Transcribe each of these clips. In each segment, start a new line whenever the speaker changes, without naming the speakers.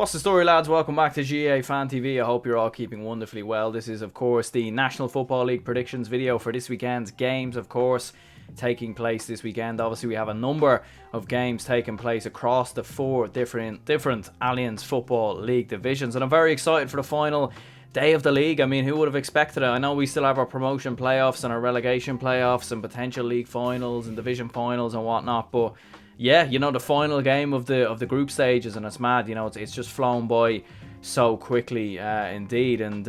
What's the story, lads? Welcome back to GA Fan TV. I hope you're all keeping wonderfully well. This is, of course, the National Football League predictions video for this weekend's games, of course, taking place this weekend. Obviously, we have a number of games taking place across the four different Alliance Football League divisions, and I'm very excited for the final day of the league. I mean, who would have expected it? I know we still have our promotion playoffs and our relegation playoffs and potential league finals and division finals and whatnot, but yeah, you know, the final game of the group stages, and it's mad, you know, it's just flown by so quickly, indeed. And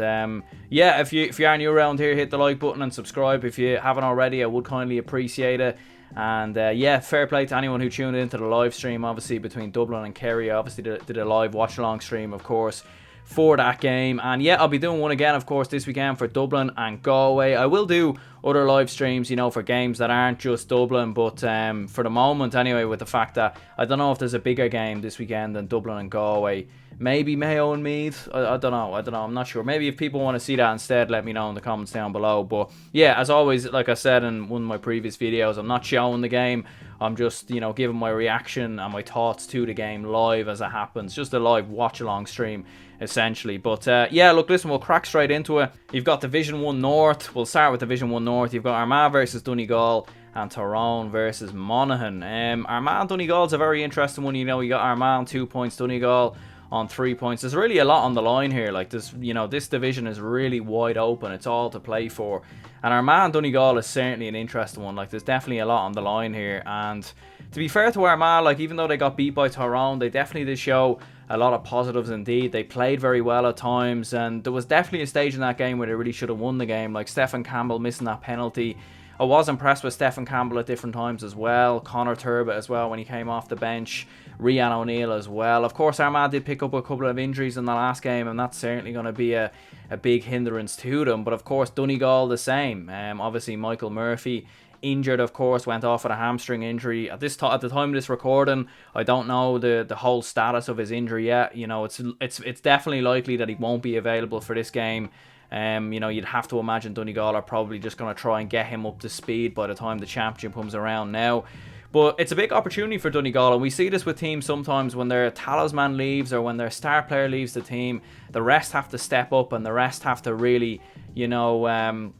yeah, if you are new around here, hit the like button and subscribe if you haven't already. I would kindly appreciate it. And yeah, fair play to anyone who tuned into the live stream, obviously between Dublin and Kerry. Obviously did a live watch along stream, of course, for that game. And yeah, I'll be doing one again, of course, this weekend for Dublin and Galway. I will do other live streams, you know, for games that aren't just Dublin, but for the moment anyway, with the fact that I don't know if there's a bigger game this weekend than Dublin and Galway. Maybe Mayo and Meath. I don't know, I'm not sure. Maybe if people want to see that instead, let me know in the comments down below. But yeah, as always, like I said in one of my previous videos, I'm not showing the game. I'm just, you know, giving my reaction and my thoughts to the game live as it happens. Just a live watch-along stream, essentially. But yeah, look, listen, we'll crack straight into it. You've got Division 1 North. We'll start with Division 1 North. You've got Armagh versus Donegal and Tyrone versus Monaghan. Armagh and Donegal's a very interesting one. You know, you got Armagh on 2 points, Donegal on 3 points. There's really a lot on the line here. Like this, you know, this division is really wide open. It's all to play for. And Armagh and Donegal is certainly an interesting one. Like, there's definitely a lot on the line here. And to be fair to Armagh, like, even though they got beat by Tyrone, they definitely did show a lot of positives indeed. They played very well at times, and there was definitely a stage in that game where they really should have won the game. Like Stephen Campbell missing that penalty. I was impressed with Stephen Campbell at different times as well. Connor Turbot as well when he came off the bench. Rian O'Neill as well. Of course, Armagh did pick up a couple of injuries in the last game, and that's certainly going to be a big hindrance to them. But of course, Donegal the same. Obviously, Michael Murphy injured, of course, went off with a hamstring injury. At the time of this recording, I don't know the whole status of his injury yet. You know, it's definitely likely that he won't be available for this game. You know, you'd have to imagine Donegal are probably just going to try and get him up to speed by the time the championship comes around now. But it's a big opportunity for Donegal, and we see this with teams sometimes when their talisman leaves or when their star player leaves the team. The rest have to step up, and the rest have to really, you know,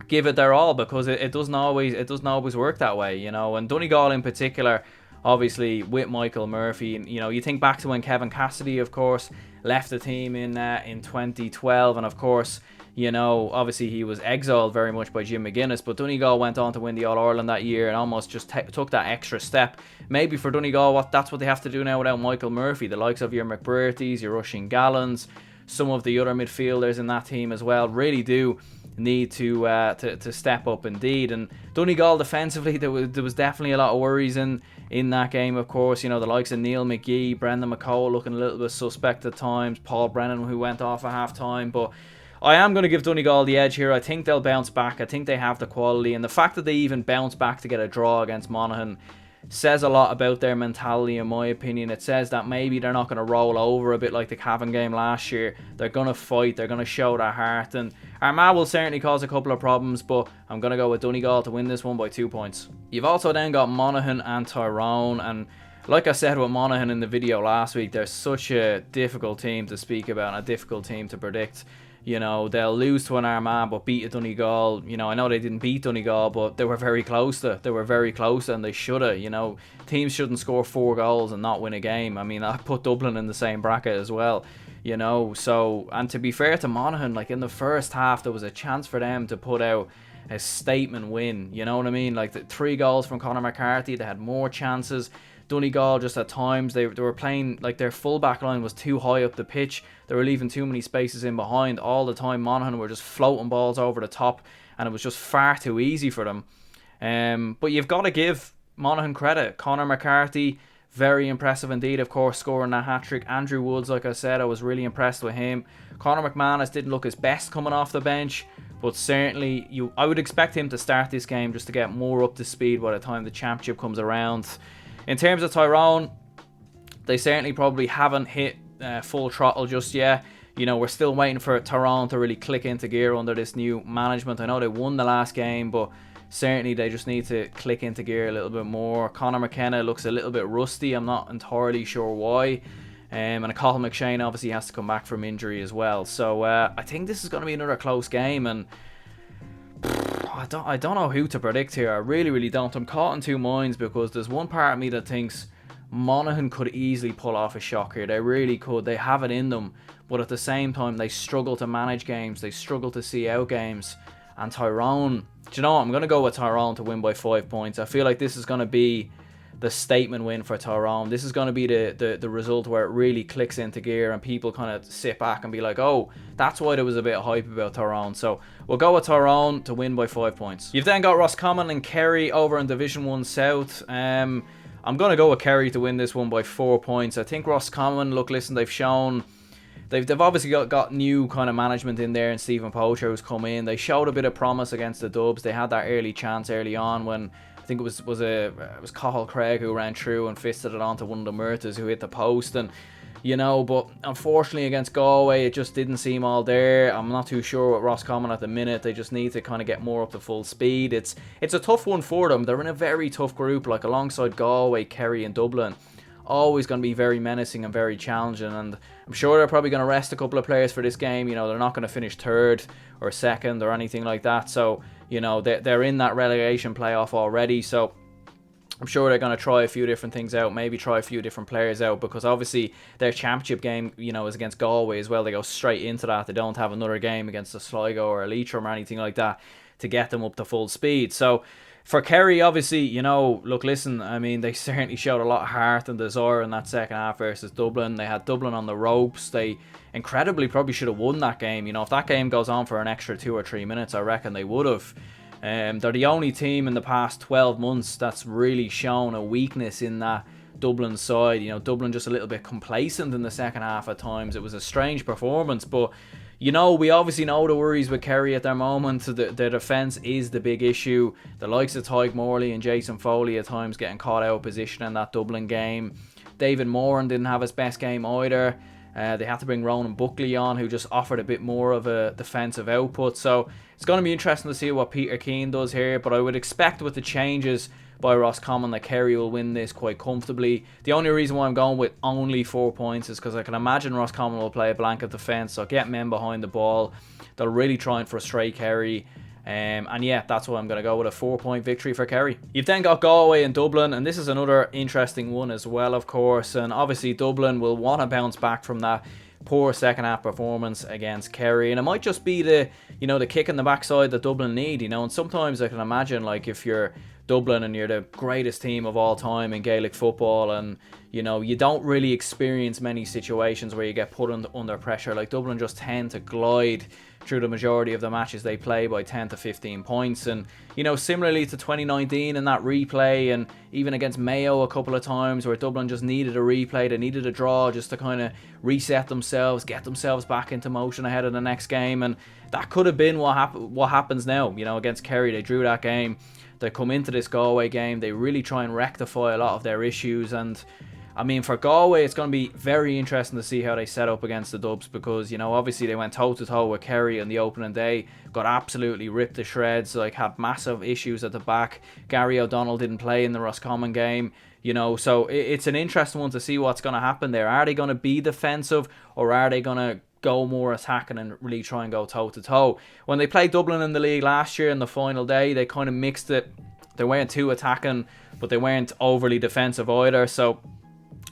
give it their all, because it doesn't always work that way, you know. And Donegal in particular, obviously with Michael Murphy, you know, you think back to when Kevin Cassidy, of course, left the team in 2012, and of course, you know, obviously he was exiled very much by Jim McGuinness, but Donegal went on to win the All-Ireland that year and almost just took that extra step. Maybe for Donegal, that's what they have to do now without Michael Murphy. The likes of your McBreartys, your Rushing Gallons, some of the other midfielders in that team as well really do need to step up indeed. And Donegal defensively, there was definitely a lot of worries in that game, of course. You know, the likes of Neil McGee, Brendan McCall looking a little bit suspect at times, Paul Brennan, who went off at half-time. But I am going to give Donegal the edge here. I think they'll bounce back. I think they have the quality, and the fact that they even bounced back to get a draw against Monaghan says a lot about their mentality, in my opinion. It says that maybe they're not going to roll over a bit like the Cavan game last year. They're going to fight. They're going to show their heart. And Armagh will certainly cause a couple of problems, but I'm going to go with Donegal to win this one by 2 points. You've also then got Monaghan and Tyrone, and like I said with Monaghan in the video last week, they're such a difficult team to speak about and a difficult team to predict. You know, they'll lose to an Armagh but beat a Donegal. You know, I know they didn't beat Donegal, but they were very close to. They were very close, and they should have. You know, teams shouldn't score 4 goals and not win a game. I mean, I put Dublin in the same bracket as well. You know, so, and to be fair to Monaghan, like in the first half, there was a chance for them to put out a statement win. You know what I mean? Like 3 goals from Conor McCarthy. They had more chances. Donegal just at times they were playing like their full back line was too high up the pitch. They were leaving too many spaces in behind all the time. Monaghan were just floating balls over the top, and it was just far too easy for them. But you've got to give Monaghan credit. Conor McCarthy, very impressive indeed, of course, scoring that hat-trick. Andrew Woods, like I said, I was really impressed with him. Conor McManus didn't look his best coming off the bench, but certainly I would expect him to start this game just to get more up to speed by the time the championship comes around. In terms of Tyrone, they certainly probably haven't hit full throttle just yet. You know, we're still waiting for Tyrone to really click into gear under this new management. I know they won the last game, but certainly they just need to click into gear a little bit more. Conor McKenna looks a little bit rusty. I'm not entirely sure why. And Cathal McShane obviously has to come back from injury as well. So I think this is going to be another close game, and I don't know who to predict here. I really, really don't. I'm caught in two minds because there's one part of me that thinks Monaghan could easily pull off a shock here. They really could. They have it in them. But at the same time, they struggle to manage games. They struggle to see out games. And Tyrone, do you know what? I'm going to go with Tyrone to win by 5 points. I feel like this is going to be the statement win for Tyrone. This is going to be the result where it really clicks into gear and people kind of sit back and be like, oh, that's why there was a bit of hype about Tyrone. So we'll go with Tyrone to win by 5 points. You've then got Roscommon and Kerry over in Division 1 South. I'm going to go with Kerry to win this one by 4 points. I think Roscommon, look, listen, they've shown... They've obviously got new kind of management in there, and Stephen Poacher who's come in. They showed a bit of promise against the Dubs. They had that early chance early on when I think it was Cathal Craig who ran through and fisted it onto one of the Murtas who hit the post, and but unfortunately against Galway it just didn't seem all there. I'm not too sure with Roscommon at the minute. They just need to kind of get more up to full speed. It's a tough one for them. They're in a very tough group, like alongside Galway, Kerry and Dublin. Always going to be very menacing and very challenging, and I'm sure they're probably going to rest a couple of players for this game. They're not going to finish third or second or anything like that, so they're in that relegation playoff already, so I'm sure they're going to try a few different things out, maybe try a few different players out, because obviously their championship game is against Galway as well. They go straight into that. They don't have another game against a Sligo or a Leitrim or anything like that to get them up to full speed. So for Kerry, obviously, look, listen, I mean, they certainly showed a lot of heart and desire in that second half versus Dublin. They had Dublin on the ropes. They incredibly probably should have won that game. If that game goes on for an extra 2 or 3 minutes, I reckon they would have. They're the only team in the past 12 months that's really shown a weakness in that Dublin side. Dublin just a little bit complacent in the second half at times. It was a strange performance, but we obviously know the worries with Kerry at their moment. The defence is the big issue. The likes of Tyke Morley and Jason Foley at times getting caught out of position in that Dublin game. David Moran didn't have his best game either. They had to bring Ronan Buckley on, who just offered a bit more of a defensive output. So it's going to be interesting to see what Peter Keane does here. But I would expect with the changes by Roscommon that Kerry will win this quite comfortably. The only reason why I'm going with only 4 points is because I can imagine Roscommon will play a blanket defence, so get men behind the ball. They'll really try and frustrate Kerry. And yeah, that's why I'm going to go with a 4-point victory for Kerry. You've then got Galway and Dublin, and this is another interesting one as well, of course. And obviously Dublin will want to bounce back from that poor second half performance against Kerry, and it might just be the kick in the backside that Dublin need. And sometimes I can imagine, like, if you're Dublin and you're the greatest team of all time in Gaelic football, and you don't really experience many situations where you get put under pressure. Like, Dublin just tend to glide through the majority of the matches they play by 10 to 15 points. And similarly to 2019 in that replay, and even against Mayo a couple of times where Dublin just needed a replay, they needed a draw just to kind of reset themselves, get themselves back into motion ahead of the next game. And that could have been what happens now. Against Kerry, they drew that game. They come into this Galway game, they really try and rectify a lot of their issues. And I mean, for Galway, it's going to be very interesting to see how they set up against the Dubs, because obviously they went toe-to-toe with Kerry on the opening day, got absolutely ripped to shreds, like had massive issues at the back. Gary O'Donnell didn't play in the Roscommon game, so it's an interesting one to see what's going to happen there. Are they going to be defensive, or are they going to go more attacking and really try and go toe-to-toe? When they played Dublin in the league last year in the final day, they kind of mixed it. They weren't too attacking, but they weren't overly defensive either, so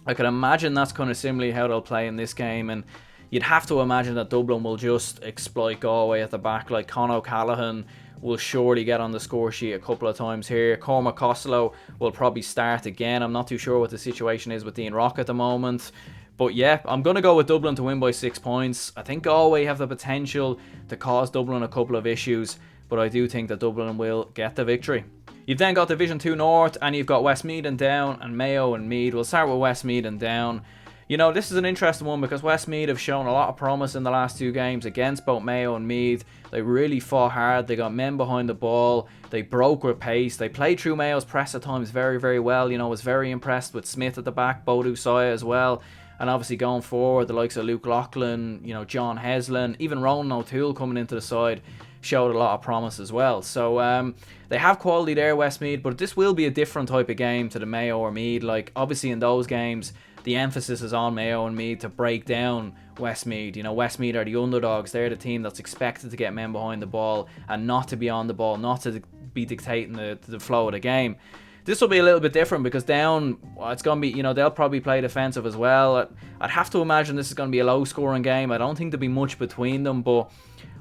I can imagine that's kind of similarly how they'll play in this game. And you'd have to imagine that Dublin will just exploit Galway at the back. Like, Con O'Callaghan will surely get on the score sheet a couple of times here. Cormac Costello will probably start again. I'm not too sure what the situation is with Dean Rock at the moment. But yeah, I'm going to go with Dublin to win by 6 points. I think Galway have the potential to cause Dublin a couple of issues, but I do think that Dublin will get the victory. You've then got Division 2 North, and you've got Westmeath and Down, and Mayo and Meath. We'll start with Westmeath and Down. This is an interesting one because Westmeath have shown a lot of promise in the last 2 games against both Mayo and Meath. They really fought hard. They got men behind the ball. They broke with pace. They played through Mayo's press at times very, very well. Was very impressed with Smith at the back, Bodu Saya as well. And obviously going forward, the likes of Luke Loughlin, John Heslin, even Ronan O'Toole coming into the side, showed a lot of promise as well. So they have quality there, Westmeath, but this will be a different type of game to the Mayo or Meath. Like, obviously in those games, the emphasis is on Mayo and Meath to break down Westmeath. You know, Westmeath are the underdogs. They're the team that's expected to get men behind the ball and not to be on the ball, not to be dictating the flow of the game. This will be a little bit different because down, well, it's going to be, you know, they'll probably play defensive as well. I'd have to imagine this is going to be a low-scoring game. I don't think there'll be much between them, but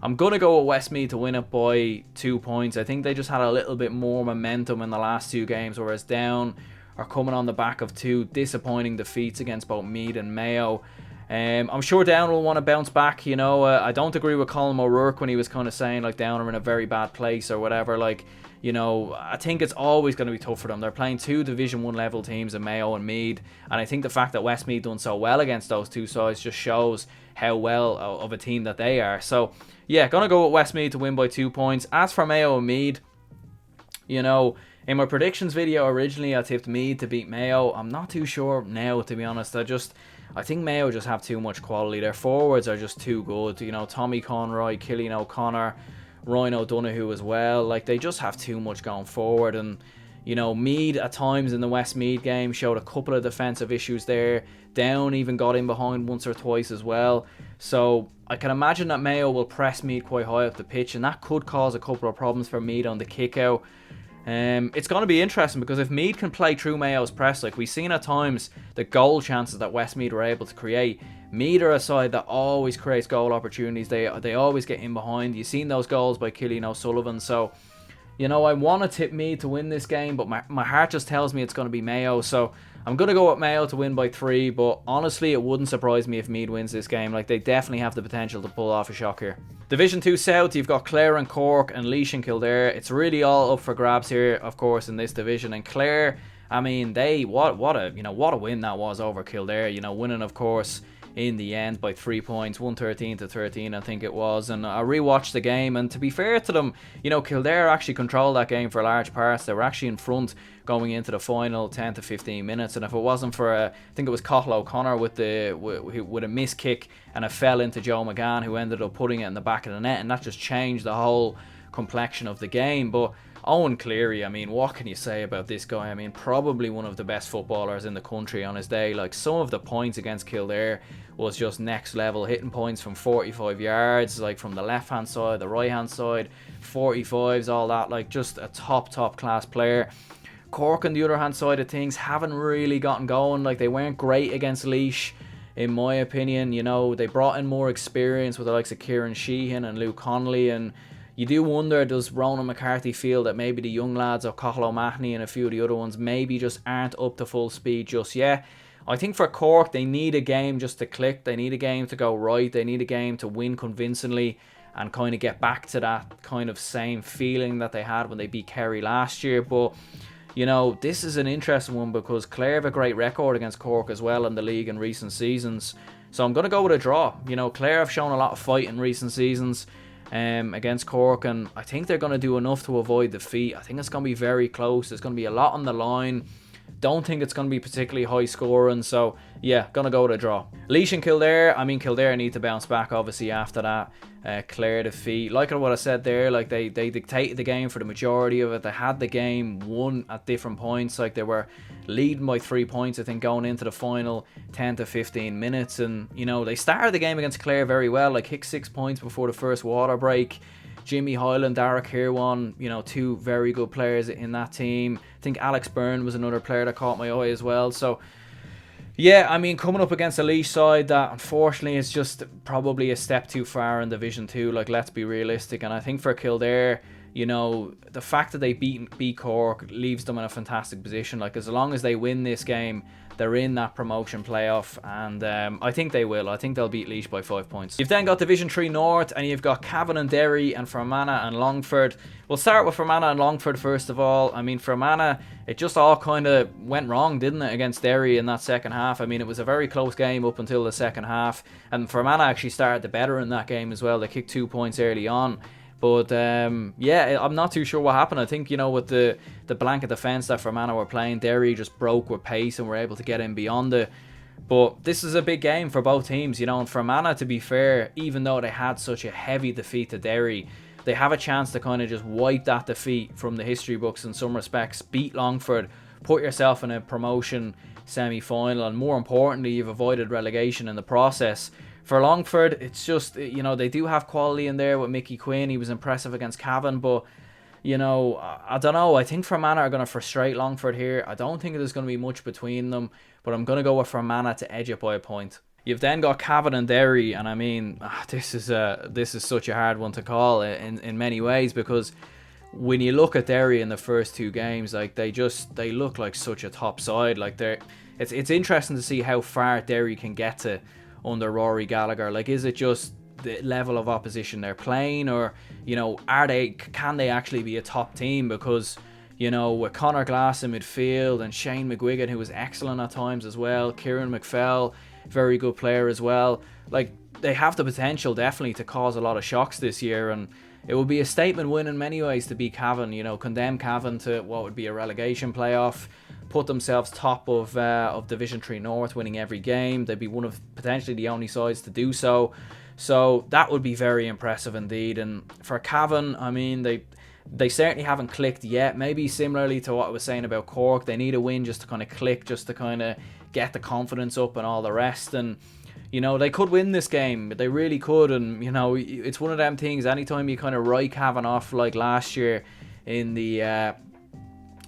I'm going to go with Westmeath to win it by 2 points. I think they just had a little bit more momentum in the last 2 games, whereas down are coming on the back of 2 disappointing defeats against both Meath and Mayo. I'm sure Down will want to bounce back. You know, I don't agree with Colin O'Rourke when he was kind of saying like Down are in a very bad place or whatever. Like, you know, I think it's always going to be tough for them. They're playing 2 Division 1 level teams in Mayo and Meath, and I think the fact that Westmeath done so well against those 2 sides just shows how well of a team that they are. So yeah, gonna go with Westmeath to win by 2 points. As for Mayo and Meath, you know, in my predictions video originally I tipped Meath to beat Mayo. I'm not too sure now, to be honest. I think Mayo just have too much quality. Their forwards are just too good. You know, Tommy Conroy, Cillian O'Connor, Ryan O'Donoghue as well. Like, they just have too much going forward. And, you know, Meath at times in the Westmeath game showed a couple of defensive issues there. Down even got in behind once or twice as well. So I can imagine that Mayo will press Meath quite high up the pitch, and that could cause a couple of problems for Meath on the kick out. It's going to be interesting because if Meath can play through Mayo's press, like we've seen at times the goal chances that Westmeath were able to create, Meath are a side that always creates goal opportunities. They always get in behind. You've seen those goals by Cillian O'Sullivan. So, you know, I want to tip Meath to win this game, but my heart just tells me it's going to be Mayo. So I'm going to go with Mayo to win by 3, but honestly, it wouldn't surprise me if Meath wins this game. Like, they definitely have the potential to pull off a shock here. Division 2 South, you've got Clare and Cork and Laois and Kildare. It's really all up for grabs here, of course, in this division. And Clare, I mean, what a win that was over Kildare. You know, winning, of course, in the end by 3 points, 113-13, I think it was. And I rewatched the game, and to be fair to them, you know, Kildare actually controlled that game for large parts. They were actually in front going into the final 10 to 15 minutes, and if it wasn't for I think it was Cathal O'Connor with a missed kick, and it fell into Joe McGann, who ended up putting it in the back of the net, and that just changed the whole complexion of the game. But Owen Cleary, I mean, what can you say about this guy? I mean, probably one of the best footballers in the country on his day. Like, some of the points against Kildare was just next level, hitting points from 45 yards, like from the left hand side, the right hand side, 45s, all that. Like, just a top class player. Cork on the other hand side of things haven't really gotten going. Like, they weren't great against Laois, in my opinion. You know, they brought in more experience with the likes of Kieran Sheehan and Luke Connolly, and you do wonder, does Ronan McCarthy feel that maybe the young lads of Cathal O'Mahony and a few of the other ones maybe just aren't up to full speed just yet? I think for Cork, they need a game just to click. They need a game to go right. They need a game to win convincingly and kind of get back to that kind of same feeling that they had when they beat Kerry last year. But, you know, this is an interesting one because Clare have a great record against Cork as well in the league in recent seasons. So I'm going to go with a draw. You know, Clare have shown a lot of fight in recent seasons against Cork, and I think they're going to do enough to avoid defeat. I think it's going to be very close. There's going to be a lot on the line. Don't think it's going to be particularly high scoring, so yeah, gonna go with a draw. Laois and Kildare, I mean, Kildare need to bounce back obviously after that Clare defeat. Like what I said there, like they dictated the game for the majority of it. They had the game won at different points. Like, they were leading by 3 points, I think, going into the final 10 to 15 minutes, and you know, they started the game against Clare very well. Like, kicked 6 points before the first water break. Jimmy Hyland, Derek Hirwan, you know, 2 very good players in that team. I think Alex Byrne was another player that caught my eye as well. So, yeah, I mean, coming up against a Laois side that, unfortunately, is just probably a step too far in Division 2. Like, let's be realistic. And I think for Kildare, you know, the fact that they beat Cork leaves them in a fantastic position. Like, as long as they win this game, they're in that promotion playoff, and I think they will. I think they'll beat Laois by 5 points. You've then got Division 3 North, and you've got Cavan and Derry, and Fermanagh and Longford. We'll start with Fermanagh and Longford first of all. I mean, Fermanagh, it just all kind of went wrong, didn't it, against Derry in that second half? I mean, it was a very close game up until the second half, and Fermanagh actually started the better in that game as well. They kicked 2 points early on. But, yeah, I'm not too sure what happened. I think, you know, with the blanket defence that Fermanagh were playing, Derry just broke with pace and were able to get in beyond it. But this is a big game for both teams, you know. And Fermanagh, to be fair, even though they had such a heavy defeat to Derry, they have a chance to kind of just wipe that defeat from the history books in some respects, beat Longford, put yourself in a promotion semi-final, and more importantly, you've avoided relegation in the process. For Longford, it's just, they do have quality in there with Mickey Quinn. He was impressive against Cavan, but I don't know. I think Fermanagh are going to frustrate Longford here. I don't think there's going to be much between them, but I'm going to go with Fermanagh to edge it by a point. You've then got Cavan and Derry, and I mean, this is such a hard one to call in many ways, because when you look at Derry in the first two games, like they look like such a top side. Like it's interesting to see how far Derry can get to under Rory Gallagher. Like, is it just the level of opposition they're playing, or can they actually be a top team? Because with Conor Glass in midfield and Shane McGuigan, who was excellent at times as well, Kieran McFell, very good player as well, like they have the potential definitely to cause a lot of shocks this year, and it would be a statement win in many ways to beat Cavan, condemn Cavan to what would be a relegation playoff, put themselves top of Division 3 North, winning every game. They'd be one of potentially the only sides to do so. So that would be very impressive indeed. And for Cavan, I mean, they certainly haven't clicked yet. Maybe similarly to what I was saying about Cork, they need a win just to kind of click, just to kind of get the confidence up and all the rest. And they could win this game. They really could. And it's one of them things. Anytime you kind of write Cavan off like last year in the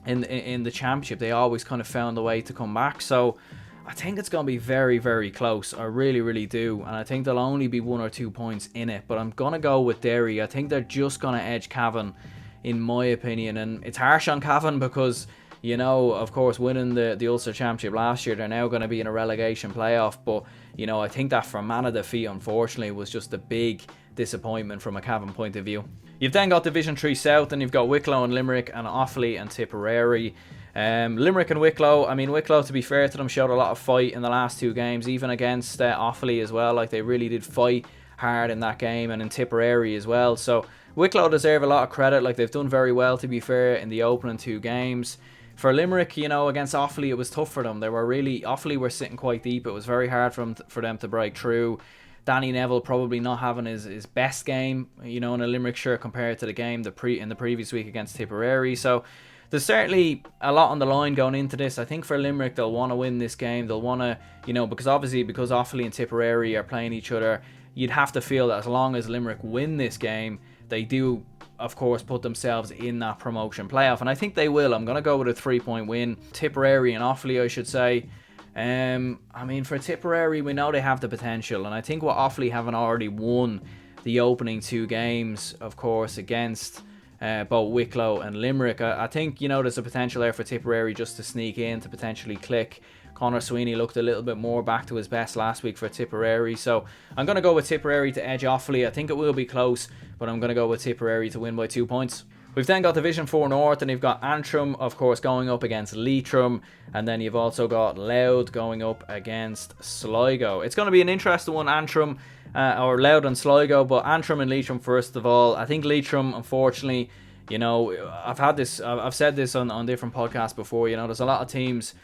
in the championship, they always kind of found a way to come back. So I think it's going to be very, very close. I really, really do. And I think there'll only be 1 or 2 points in it. But I'm going to go with Derry. I think they're just going to edge Cavan, in my opinion. And it's harsh on Cavan because, of course, winning the Ulster Championship last year, they're now going to be in a relegation playoff. But, I think that Fermanagh defeat, unfortunately, was just a big disappointment from a Cavan point of view. You've then got Division 3 South, and you've got Wicklow and Limerick and Offaly and Tipperary. Limerick and Wicklow, I mean, Wicklow, to be fair to them, showed a lot of fight in the last two games, even against Offaly as well. Like, they really did fight hard in that game, and in Tipperary as well. So Wicklow deserve a lot of credit. Like, they've done very well, to be fair, in the opening two games. For Limerick, against Offaly, it was tough for them. Offaly were sitting quite deep. It was very hard for them to break through. Danny Neville probably not having his best game, in a Limerick shirt compared to the game in the previous week against Tipperary. So there's certainly a lot on the line going into this. I think for Limerick, they'll want to win this game. They'll want to, because Offaly and Tipperary are playing each other, you'd have to feel that as long as Limerick win this game, they do, of course, put themselves in that promotion playoff. And I think they will. I'm going to go with a 3-point win. Tipperary and Offaly, I should say. I mean, for Tipperary, we know they have the potential. And I think what Offaly haven't already won the opening two games, of course, against both Wicklow and Limerick. I think, there's a potential there for Tipperary just to sneak in, to potentially click. Conor Sweeney looked a little bit more back to his best last week for Tipperary. So I'm going to go with Tipperary to edge Offaly. I think it will be close, but I'm going to go with Tipperary to win by 2 points. We've then got Division 4 North, and you've got Antrim, of course, going up against Leitrim, and then you've also got Louth going up against Sligo. It's going to be an interesting one, Antrim, or Louth and Sligo, but Antrim and Leitrim first of all. I think Leitrim, unfortunately, I've said this on different podcasts before, there's a lot of teams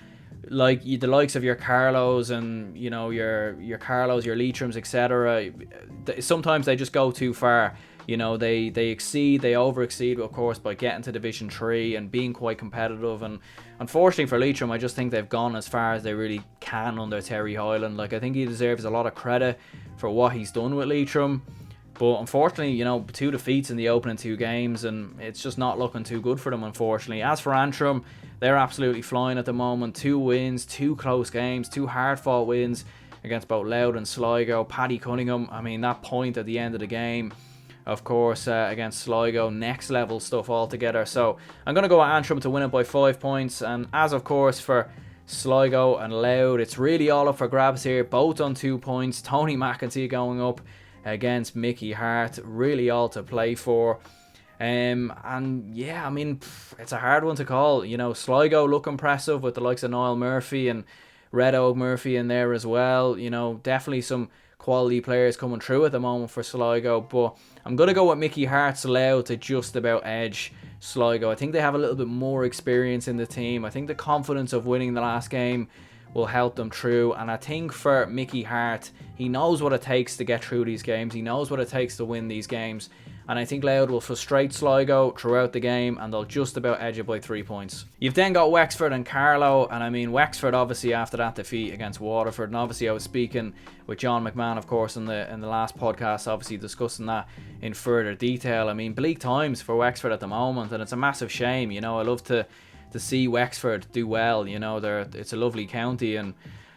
like the likes of your Carlos and your Carlos, your Leitrims, etc. Sometimes they just go too far. They over exceed, of course, by getting to Division 3 and being quite competitive. And unfortunately for Leitrim, I just think they've gone as far as they really can under Terry Hyland. Like, I think he deserves a lot of credit for what he's done with Leitrim. But unfortunately, 2 defeats in the opening 2 games, and it's just not looking too good for them, unfortunately. As for Antrim, they're absolutely flying at the moment. 2 wins, 2 close games, 2 hard-fought wins against both Louth and Sligo. Paddy Cunningham, I mean, that point at the end of the game, of course, against Sligo, next level stuff altogether. So I'm going to go with Antrim to win it by 5 points. And as, of course, for Sligo and Louth, it's really all up for grabs here, both on 2 points. Tony McEntee going up against Mickey Hart, really all to play for. And yeah, I mean, it's a hard one to call. Sligo look impressive with the likes of Niall Murphy and Red Oak Murphy in there as well. Definitely some quality players coming through at the moment for Sligo, but I'm going to go with Mickey Hart's Louth to just about edge Sligo. I think they have a little bit more experience in the team. I think the confidence of winning the last game will help them through. And I think for Mickey Hart, he knows what it takes to get through these games. He knows what it takes to win these games. And I think Louth will frustrate Sligo throughout the game, and they'll just about edge it by 3 points. You've then got Wexford and Carlow, and I mean Wexford obviously after that defeat against Waterford, and obviously I was speaking with John McMahon, of course, in the last podcast, obviously discussing that in further detail. I mean, bleak times for Wexford at the moment, and it's a massive shame. You know, I love to see Wexford do well. You know, it's a lovely county, and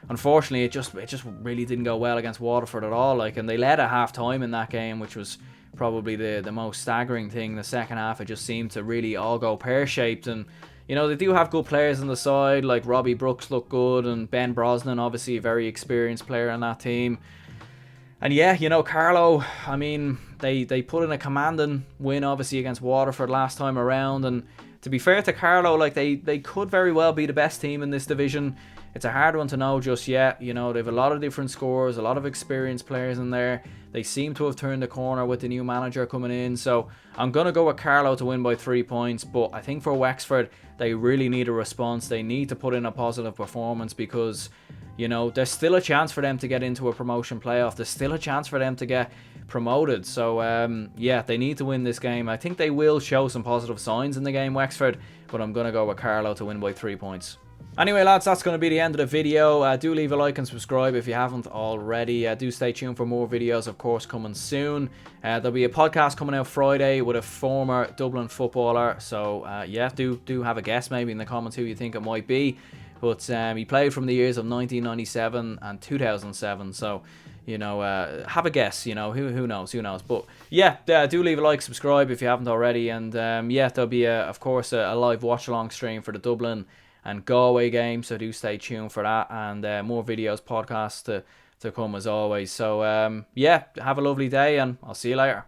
unfortunately it just really didn't go well against Waterford at all. Like, and they led at half time in that game, which was probably the most staggering thing. The second half, it just seemed to really all go pear-shaped. And you know, they do have good players on the side, like Robbie Brooks looked good, and Ben Brosnan, obviously a very experienced player on that team. And yeah, you know, Carlow, I mean, they put in a commanding win obviously against Waterford last time around, and to be fair to Carlow, like they could very well be the best team in this division. It's a hard one to know just yet. You know, they have a lot of different scores, a lot of experienced players in there. They seem to have turned the corner with the new manager coming in. So I'm going to go with Carlow to win by 3 points. But I think for Wexford, they really need a response. They need to put in a positive performance because, you know, there's still a chance for them to get into a promotion playoff. There's still a chance for them to get promoted. So, yeah, they need to win this game. I think they will show some positive signs in the game, Wexford. But I'm going to go with Carlow to win by 3 points. Anyway, lads, that's going to be the end of the video. Do leave a like and subscribe if you haven't already. Do stay tuned for more videos, of course, coming soon. There'll be a podcast coming out Friday with a former Dublin footballer. So, yeah, do have a guess maybe in the comments who you think it might be. But he played from the years of 1997 and 2007. So, you know, have a guess. You know, who knows? But yeah, do leave a like, subscribe if you haven't already. And yeah, there'll be, of course, a live watch-along stream for the Dublin and Galway game, so do stay tuned for that, and more videos, podcasts to come as always. So yeah, have a lovely day, and I'll see you later.